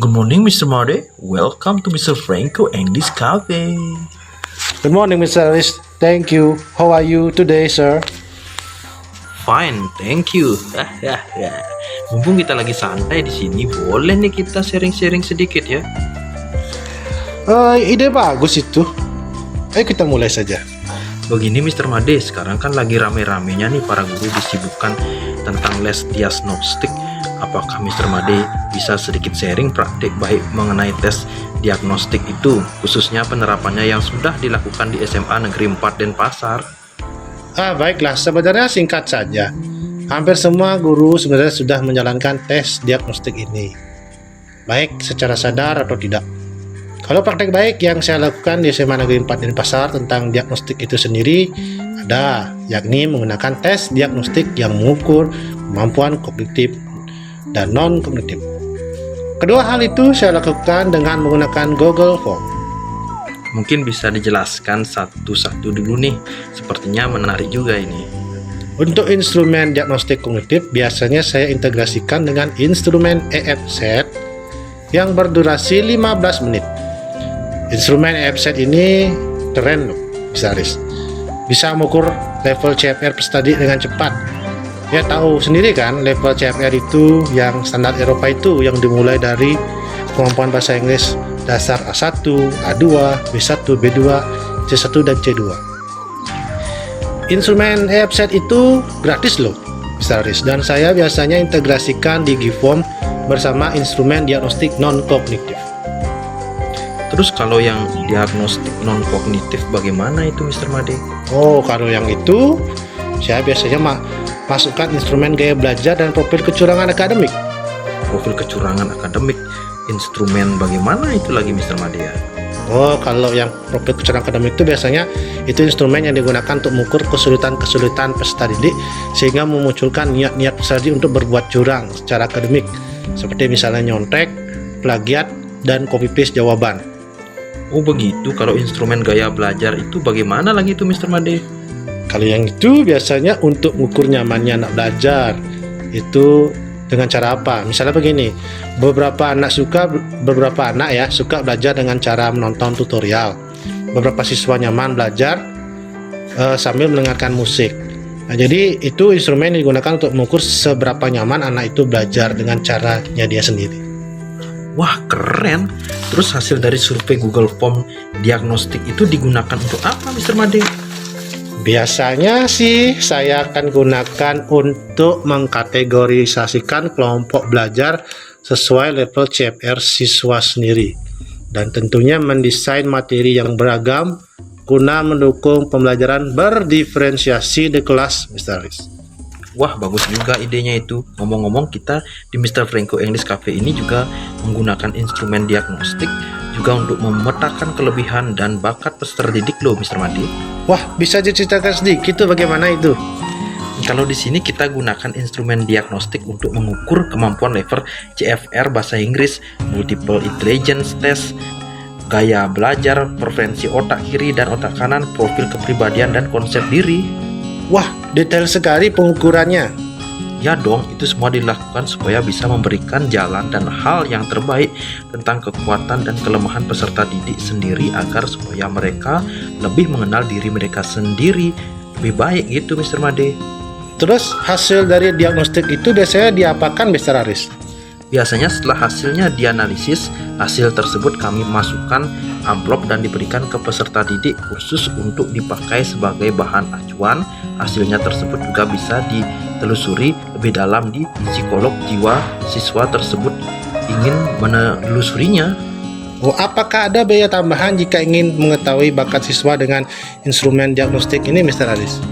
Good morning, Mr. Mode. Welcome to Mr. Franco English Cafe. Good morning, Mr. Aris. Thank you. How are you today, sir? Fine, thank you. Mumpung kita lagi santai di sini, boleh nih kita sharing-sharing sedikit ya. Ide bagus itu. Ayo kita mulai saja. Begini, Mr. Made, sekarang kan lagi rame-ramenya nih para guru disibukkan tentang les diagnostik. Apakah Mr. Made bisa sedikit sharing praktik baik mengenai tes diagnostik itu, khususnya penerapannya yang sudah dilakukan di SMA Negeri 4 Denpasar? Baiklah, sebenarnya singkat saja. Hampir semua guru sebenarnya sudah menjalankan tes diagnostik ini, baik secara sadar atau tidak. Kalau praktek baik yang saya lakukan di SMA Negeri 4 Denpasar tentang diagnostik itu sendiri ada, yakni menggunakan tes diagnostik yang mengukur kemampuan kognitif dan non-kognitif. Kedua hal itu saya lakukan dengan menggunakan Google Form. Mungkin bisa dijelaskan satu-satu dulu nih, sepertinya menarik juga ini. Untuk instrumen diagnostik kognitif biasanya saya integrasikan dengan instrumen EFZ yang berdurasi 15 menit. Instrumen EFZ ini keren loh, bisa mengukur level CFR per study dengan cepat. Ya tahu sendiri kan, level CFR itu yang standar Eropa itu yang dimulai dari kemampuan bahasa Inggris dasar A1, A2, B1, B2, C1 dan C2. Instrumen EFZ itu gratis loh, dan saya biasanya integrasikan di Giform bersama instrumen diagnostik non-kognitif. Terus kalau yang diagnostik non-kognitif bagaimana itu, Mr. Made? Kalau yang itu saya biasanya masukkan instrumen gaya belajar dan profil kecurangan akademik. Profil kecurangan akademik, instrumen bagaimana itu lagi, Mr. Made? Kalau yang profil kecurangan akademik itu biasanya itu instrumen yang digunakan untuk mengukur kesulitan-kesulitan peserta didik sehingga memunculkan niat-niat peserta didik untuk berbuat curang secara akademik, seperti misalnya nyontek, plagiat, dan copy paste jawaban. Oh begitu. Kalau instrumen gaya belajar itu bagaimana lagi itu, Mr. Made? Kalau yang itu biasanya untuk mengukur nyamannya anak belajar. Itu dengan cara apa? Misalnya begini, beberapa anak suka belajar dengan cara menonton tutorial. Beberapa siswa nyaman belajar sambil mendengarkan musik. Nah, jadi itu instrumen yang digunakan untuk mengukur seberapa nyaman anak itu belajar dengan caranya dia sendiri. Wah, keren. Terus hasil dari survei Google Form diagnostik itu digunakan untuk apa, Mr. Made? Biasanya sih saya akan gunakan untuk mengkategorisasikan kelompok belajar sesuai level CFR siswa sendiri, dan tentunya mendesain materi yang beragam guna mendukung pembelajaran berdiferensiasi di kelas, Mr. Aris. Wah, bagus juga idenya itu. Ngomong-ngomong, kita di Mr. Franco English Cafe ini juga menggunakan instrumen diagnostik juga untuk memetakan kelebihan dan bakat peserta didik loh, Mr. Made. Wah, bisa diceritakan sedikit tuh bagaimana itu? Kalau di sini kita gunakan instrumen diagnostik untuk mengukur kemampuan level CFR bahasa Inggris, multiple intelligence test, gaya belajar, preferensi otak kiri dan otak kanan, profil kepribadian dan konsep diri. Wah, detail sekali pengukurannya. Ya dong, itu semua dilakukan supaya bisa memberikan jalan dan hal yang terbaik tentang kekuatan dan kelemahan peserta didik sendiri agar supaya mereka lebih mengenal diri mereka sendiri lebih baik gitu, Mr. Made. Terus hasil dari diagnostik itu biasanya diapakan, Mr. Aris? Biasanya setelah hasilnya dianalisis, hasil tersebut kami masukkan amplop dan diberikan ke peserta didik khusus untuk dipakai sebagai bahan acuan. Hasilnya tersebut juga bisa ditelusuri lebih dalam di psikolog jiwa siswa tersebut ingin menelusurinya. Apakah ada biaya tambahan jika ingin mengetahui bakat siswa dengan instrumen diagnostik ini, Mr. Aris?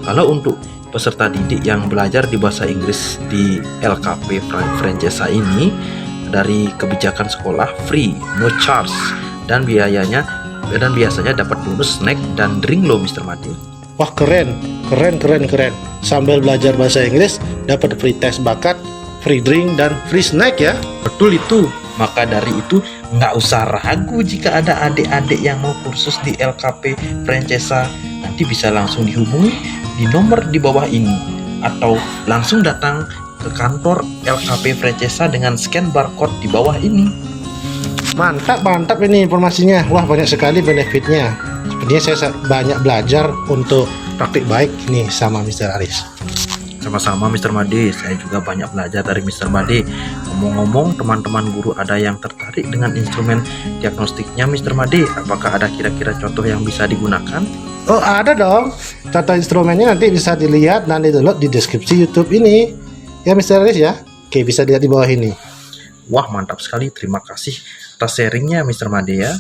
Kalau untuk peserta didik yang belajar di bahasa Inggris di LKP Francesa ini, dari kebijakan sekolah free, no charge, dan biasanya dapat bonus snack dan drink loh, Mr. Made. Wah, keren. Sambil belajar bahasa Inggris dapat free test bakat, free drink, dan free snack ya. Betul itu. Maka dari itu nggak usah ragu jika ada adik-adik yang mau kursus di LKP Francesa, nanti bisa langsung dihubungi di nomor di bawah ini atau langsung datang ke kantor LKP Francesa dengan scan barcode di bawah ini. Mantap ini informasinya. Wah, banyak sekali benefitnya. Sepertinya saya banyak belajar untuk praktik baik ini sama Mr. Aris. Sama-sama Mr. Made, saya juga banyak belajar dari Mr. Made. Ngomong-ngomong, teman-teman guru ada yang tertarik dengan instrumen diagnostiknya Mr. Made? Apakah ada kira-kira contoh yang bisa digunakan? Oh, ada dong. Contoh instrumennya nanti bisa dilihat dan di-download di deskripsi YouTube ini. Ya Mr. Aris ya. Oke, bisa dilihat di bawah ini. Wah, mantap sekali. Terima kasih atas sharingnya Mr. Made ya.